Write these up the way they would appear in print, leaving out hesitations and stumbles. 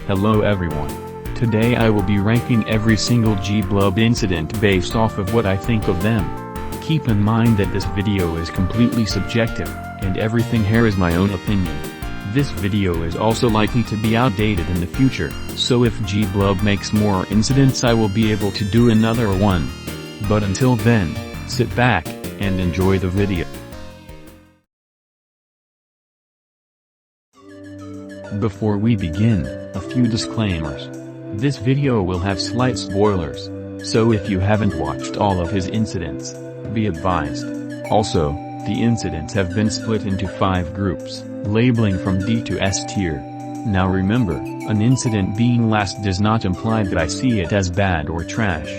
Hello everyone. Today I will be ranking every single Gblub incident based off of what I think of them. Keep in mind that this video is completely subjective, and everything here is my own opinion. This video is also likely to be outdated in the future, so if Gblub makes more incidents I will be able to do another one. But until then, sit back, and enjoy the video. Before we begin, a few disclaimers. This video will have slight spoilers, so if you haven't watched all of his incidents, be advised. Also, the incidents have been split into 5 groups, labeling from D to S tier. Now remember, an incident being last does not imply that I see it as bad or trash.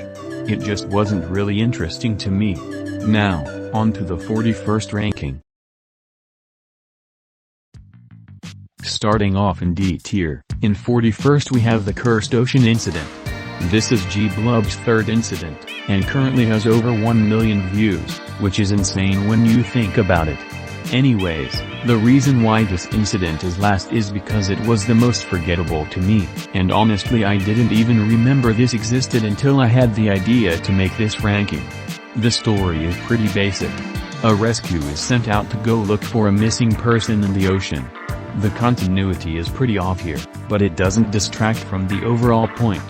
It just wasn't really interesting to me. Now, on to the 41st ranking. Starting off in D tier, in 41st we have the Cursed Ocean incident. This is Gblub's 3rd incident, and currently has over 1 million views, which is insane when you think about it. Anyways, the reason why this incident is last is because it was the most forgettable to me, and honestly I didn't even remember this existed until I had the idea to make this ranking. The story is pretty basic. A rescue is sent out to go look for a missing person in the ocean. The continuity is pretty off here, but it doesn't distract from the overall point.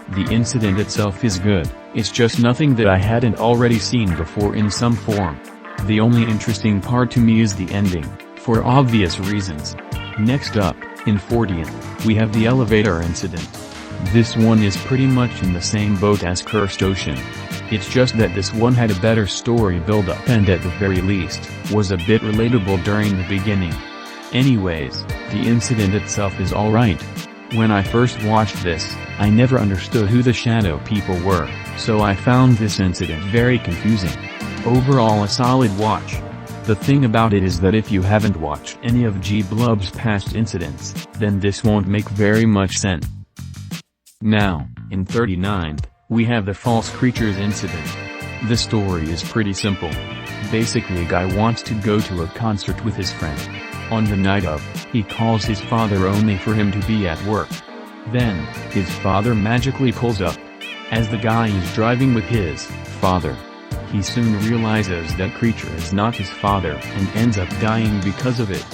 The incident itself is good, it's just nothing that I hadn't already seen before in some form. The only interesting part to me is the ending, for obvious reasons. Next up, in 40th, we have the elevator incident. This one is pretty much in the same boat as Cursed Ocean. It's just that this one had a better story build-up and at the very least, was a bit relatable during the beginning. Anyways, the incident itself is alright. When I first watched this, I never understood who the shadow people were, so I found this incident very confusing. Overall a solid watch. The thing about it is that if you haven't watched any of Gblub's past incidents, then this won't make very much sense. Now, in 39th, we have the False Creatures incident. The story is pretty simple. Basically a guy wants to go to a concert with his friend. On the night of, he calls his father only for him to be at work. Then, his father magically pulls up. As the guy is driving with his father, he soon realizes that creature is not his father and ends up dying because of it.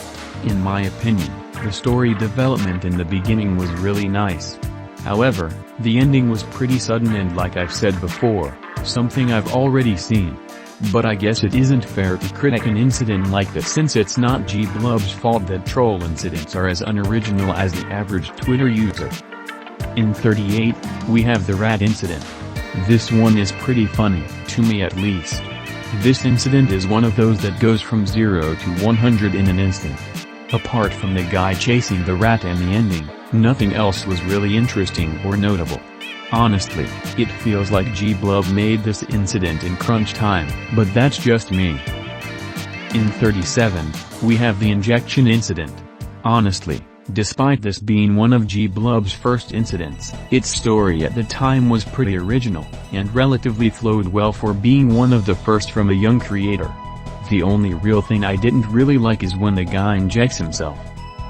In my opinion, the story development in the beginning was really nice. However, the ending was pretty sudden and like I've said before, something I've already seen. But I guess it isn't fair to critique an incident like that since it's not Gblub's fault that troll incidents are as unoriginal as the average Twitter user. In 38th, we have the rat incident. This one is pretty funny, to me at least. This incident is one of those that goes from 0 to 100 in an instant. Apart from the guy chasing the rat and the ending, nothing else was really interesting or notable. Honestly, it feels like Gblub made this incident in crunch time, but that's just me. In 37th, we have the injection incident. Honestly, despite this being one of Gblub's first incidents, its story at the time was pretty original, and relatively flowed well for being one of the first from a young creator. The only real thing I didn't really like is when the guy injects himself.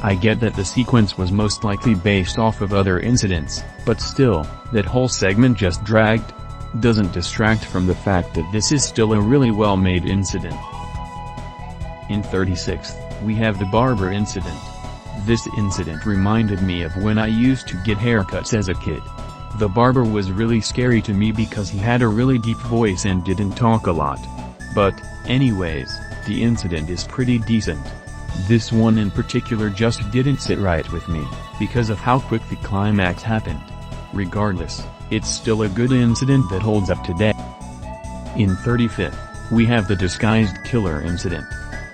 I get that the sequence was most likely based off of other incidents, but still, that whole segment just dragged. Doesn't distract from the fact that this is still a really well-made incident. In 36th, we have the barber incident. This incident reminded me of when I used to get haircuts as a kid. The barber was really scary to me because he had a really deep voice and didn't talk a lot. But, anyways, the incident is pretty decent. This one in particular just didn't sit right with me, because of how quick the climax happened. Regardless, it's still a good incident that holds up today. In 35th, we have the Disguised Killer incident.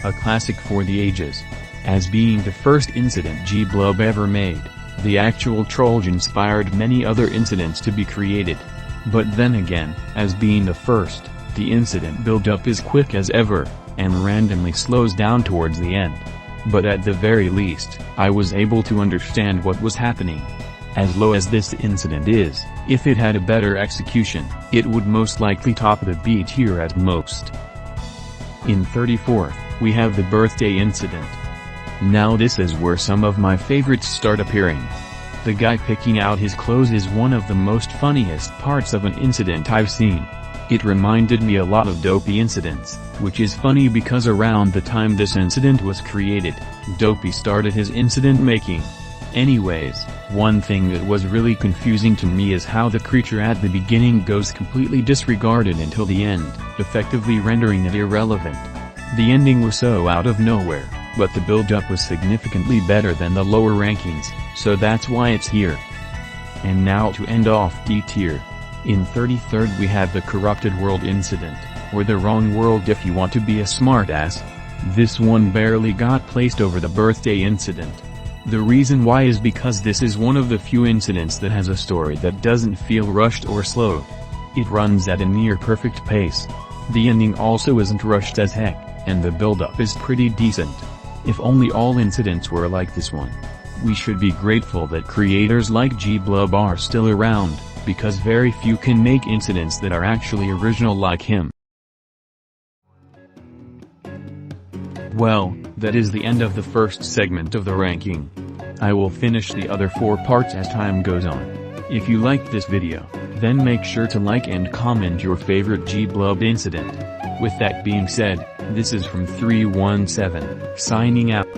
A classic for the ages. As being the first incident Gblub ever made, the actual trollge inspired many other incidents to be created. But then again, as being the first, the incident build-up is quick as ever, and randomly slows down towards the end. But at the very least, I was able to understand what was happening. As low as this incident is, if it had a better execution, it would most likely top the B tier at most. In 34th, we have the birthday incident. Now this is where some of my favorites start appearing. The guy picking out his clothes is one of the most funniest parts of an incident I've seen. It reminded me a lot of Dopey incidents, which is funny because around the time this incident was created, Dopey started his incident making. Anyways, one thing that was really confusing to me is how the creature at the beginning goes completely disregarded until the end, effectively rendering it irrelevant. The ending was so out of nowhere, but the build-up was significantly better than the lower rankings, so that's why it's here. And now to end off D tier. In 33rd we have the Corrupted World Incident, or the Wrong World if you want to be a smartass. This one barely got placed over the Birthday Incident. The reason why is because this is one of the few incidents that has a story that doesn't feel rushed or slow. It runs at a near-perfect pace. The ending also isn't rushed as heck, and the build-up is pretty decent. If only all incidents were like this one. We should be grateful that creators like Gblub are still around, because very few can make incidents that are actually original like him. Well, that is the end of the first segment of the ranking. I will finish the other 4 parts as time goes on. If you liked this video, then make sure to like and comment your favorite Gblub incident. With that being said, this is from 317, signing out.